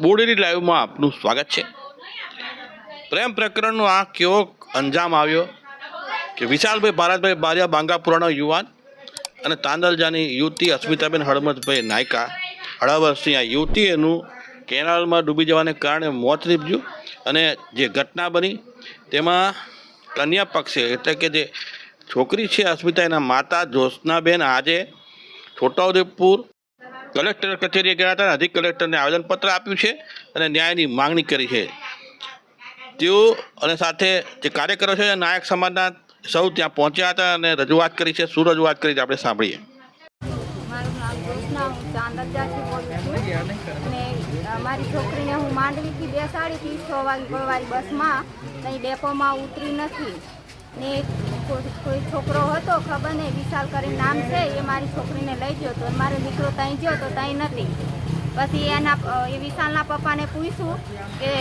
બોડેલી લાઈવમાં આપનું સ્વાગત છે। પ્રેમ પ્રકરણનો આ કેવો અંજામ આવ્યો કે વિશાલભાઈ ભારતભાઈ બારિયા બાંગાપુરાનો યુવાન અને તાંદલજાની યુવતી અસ્મિતાબેન હળમતભાઈ નાયકા 18 વર્ષની આ યુવતી એનું કેનાલમાં ડૂબી જવાને કારણે મોત નીપજ્યું અને જે ઘટના બની તેમાં કન્યા પક્ષે એટલે કે જે છોકરી છે અસ્મિતા એના માતા જ્યોત્સનાબેન આજે છોટાઉદેપુર કલેક્ટર કચેરીએ ગયા હતા। અધિક કલેક્ટરને આવેદનપત્ર આપ્યું છે અને ન્યાયની માંગણી કરી છે। તેઓ અને સાથે જે કાર્યકરો છે નાયક સમાજના સૌ ત્યાં પહોંચ્યા હતા અને રજૂઆત કરી છે। શું રજૂઆત કરી છે આપણે સાંભળીએ। મારું નામ જ્યોત્સના, હું ચાંદલજાથી બોલું છું અને મારી છોકરીને હું માંડવીથી બેસાડી હતી 6 વાગે ગળવાળી બસમાં, ત્યાં ડેપોમાં ઉતરી નથી ને કોઈ છોકરો હતો ખબર નહીં વિશાલ કરીને નામ છે, એ મારી છોકરીને લઈ ગયો હતો, મારો દીકરો ત્યાં ગયો તો ત્યાં નથી। પછી એ વિશાલના પપ્પાને પૂછ્યું કે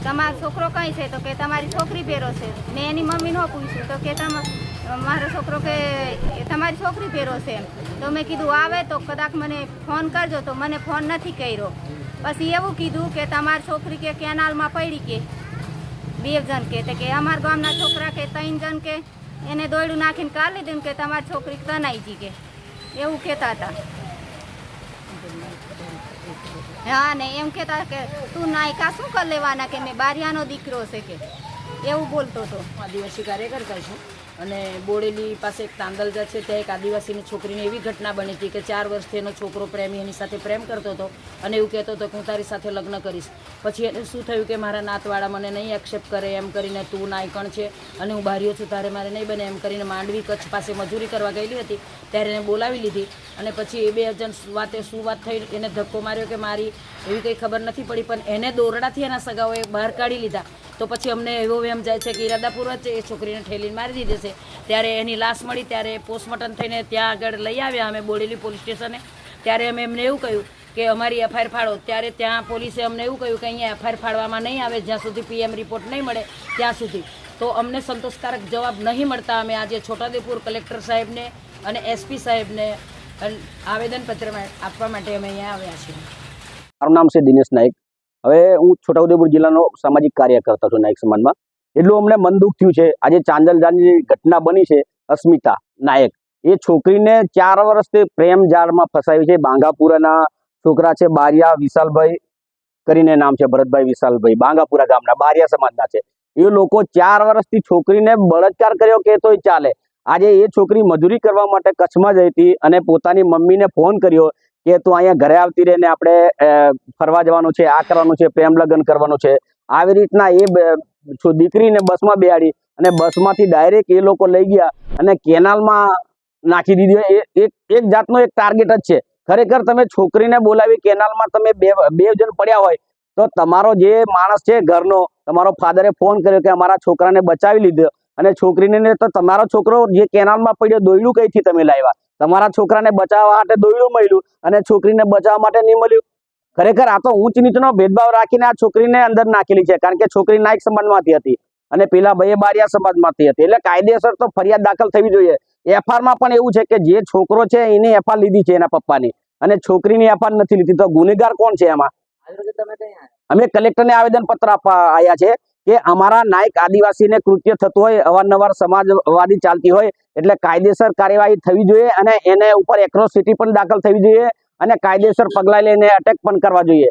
તમારો છોકરો કઈ છે, તો કે તમારી છોકરી ભેરો છે। મેં એની મમ્મીને પૂછ્યું તો કે મારો છોકરો કે તમારી છોકરી ભેરો છે। તો મેં કીધું આવે તો કદાચ મને ફોન કરજો, તો મને ફોન નથી કર્યો। પછી એવું કીધું કે તમારી છોકરી કે કેનાલમાં પડી કે 2 જણ કે અમારા ગામના છોકરા કે 3 જણ કે એને દોયડું નાખીને કાઢી લીધું કે તમારી છોકરી તનાઈજી કે એવું કહેતા હતા। હા ને એમ કહેતા કે તું નાયકા શું કરી લેવાના કે મેં બારિયાનો દીકરો છે કે એવું બોલતો હતો। આદિવાસી કાર્યકર્તા છું અને બોડેલી પાસે એક તાંદલજા છે, ત્યાં એક આદિવાસીની છોકરીને એવી ઘટના બની હતી કે 4 વર્ષથી એનો છોકરો પ્રેમી એની સાથે પ્રેમ કરતો હતો અને એવું કહેતો હતો કે હું તારી સાથે લગ્ન કરીશ। પછી એને શું થયું કે મારા નાતવાળા મને નહીં એક્સેપ્ટ કરે એમ કરીને તું નાયકણ છે અને હું બારીઓ છું, તારે મારે નહીં બને એમ કરીને માંડવી કચ્છ પાસે મજૂરી કરવા ગયેલી હતી ત્યારે એને બોલાવી લીધી અને પછી એ 2 જણ શું વાત થઈ એને ધક્કો માર્યો કે મારી એવી કંઈ ખબર નથી પડી, પણ એને દોરડાથી એના સગાઓએ બહાર કાઢી લીધા। તો પછી અમને એવો એમ જાય છે કે ઈરાદાપૂર્વક એ છોકરીને ઠેલીને મારી દીધી છે। ત્યારે એની લાશ મળી ત્યારે પોસ્ટમોર્ટમ થઈને ત્યાં આગળ લઈ આવ્યા અમે બોડેલી પોલીસ સ્ટેશને। ત્યારે અમે એમને એવું કહ્યું કે અમારી એફઆઈઆર ફાળો, ત્યારે ત્યાં પોલીસે અમને એવું કહ્યું કે અહીંયા એફઆઈઆર ફાળવામાં નહીં આવે જ્યાં સુધી પીએમ રિપોર્ટ નહીં મળે ત્યાં સુધી। તો અમને સંતોષકારક જવાબ નહીં મળતા અમે આજે છોટાઉદેપુર કલેક્ટર સાહેબને અને એસપી સાહેબને આવેદનપત્ર આપવા માટે અમે અહીંયા આવ્યા છીએ। મારું નામ છે દિનેશ નાયક। હવે હું છોટાઉદેપુર જિલ્લાનો સામાજિક કાર્યકર્તા છું નાયક સમાજમાં। એટલું અમને મન દુઃખ થયું છે આજે ચાંદલજાની ઘટના બની છે અસ્મિતા નાયક, એ છોકરીને 4 વર્ષથી પ્રેમ જાળમાં ફસાવી છે। બાંગાપુરાના છોકરા છે બારિયા વિશાલભાઈ કરીને નામ છે, ભરતભાઈ વિશાલભાઈ, બાંગાપુરા ગામના બારિયા સમાજના છે। એ લોકો 4 વર્ષથી છોકરીને બળાત્કાર કર્યો કે તોય ચાલે। આજે એ છોકરી મજૂરી કરવા માટે કચ્છમાં જઈ હતી અને પોતાની મમ્મીને ફોન કર્યો કે તું અહીંયા ઘરે આવતી રહે ને આપણે ફરવા જવાનું છે, આ કરવાનું છે, પ્રેમ લગ્ન કરવાનું છે। આવી રીતના એ દીકરીને બસમાં બેહાડી અને બસમાંથી ડાયરેક્ટ એ લોકો લઈ ગયા અને કેનાલમાં નાખી દીધી। એક જાતનો એક ટાર્ગેટ જ છે। ખરેખર તમે છોકરીને બોલાવી કેનાલમાં તમે બે જણ પડ્યા હોય તો તમારો જે માણસ છે ઘરનો, તમારો ફાધરે ફોન કર્યો કે અમારા છોકરાને બચાવી લીધો અને છોકરીને તો તમારો છોકરો જે કેનાલમાં પડ્યો દોયડું કઈથી તમે લાવ્યા? તમારા છોકરાને બચાવવા માટે દોયડું મળ્યું અને છોકરીને બચાવવા માટે નહીં મળ્યું। ખરેખર આ તો ઊંચ નીચનો ભેદભાવ રાખીને આ છોકરીને અંદર નાખેલી છે, કારણ કે છોકરી નાયક સમાજમાંથી હતી અને પેલા ભાઈએ બારિયા સમાજમાંથી હતી। એટલે કાયદેસર તો ફરિયાદ દાખલ થવી જોઈએ। એફઆઈઆરમાં પણ એવું છે કે જે છોકરો છે એની એફઆઈઆર લીધી છે એના પપ્પાની અને છોકરીની એફઆઈઆર નથી લીધી, તો ગુનેગાર કોણ છે એમાં? અમે કલેક્ટરને આવેદનપત્ર આપવા આવ્યા છે કે અમારા નાયક આદિવાસીને કૃત્ય થતું હોય, અવારનવાર સમાજવાદી ચાલતી હોય એટલે કાયદેસર કાર્યવાહી થવી જોઈએ અને એને ઉપર એટ્રોસિટી પણ દાખલ થવી જોઈએ અને કાયદેસર પગલાં લઈને અટેક પણ કરવા જોઈએ।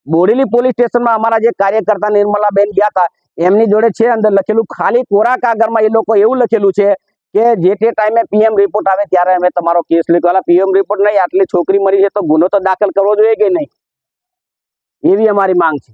બોડેલી પોલીસ સ્ટેશનમાં અમારા જે કાર્યકર્તા નિર્મલાબેન ગયા હતા એમની જોડે છે અંદર લખેલું, ખાલી કોરા કાગળમાં એ લોકો એવું લખેલું છે કે જે તે ટાઈમે પીએમ રિપોર્ટ આવે ત્યારે અમે તમારો કેસ લીધો। પીએમ રિપોર્ટ નહીં, આટલી છોકરી મરી છે તો ગુનો તો દાખલ કરવો જોઈએ કે નહીં, એવી અમારી માંગ છે।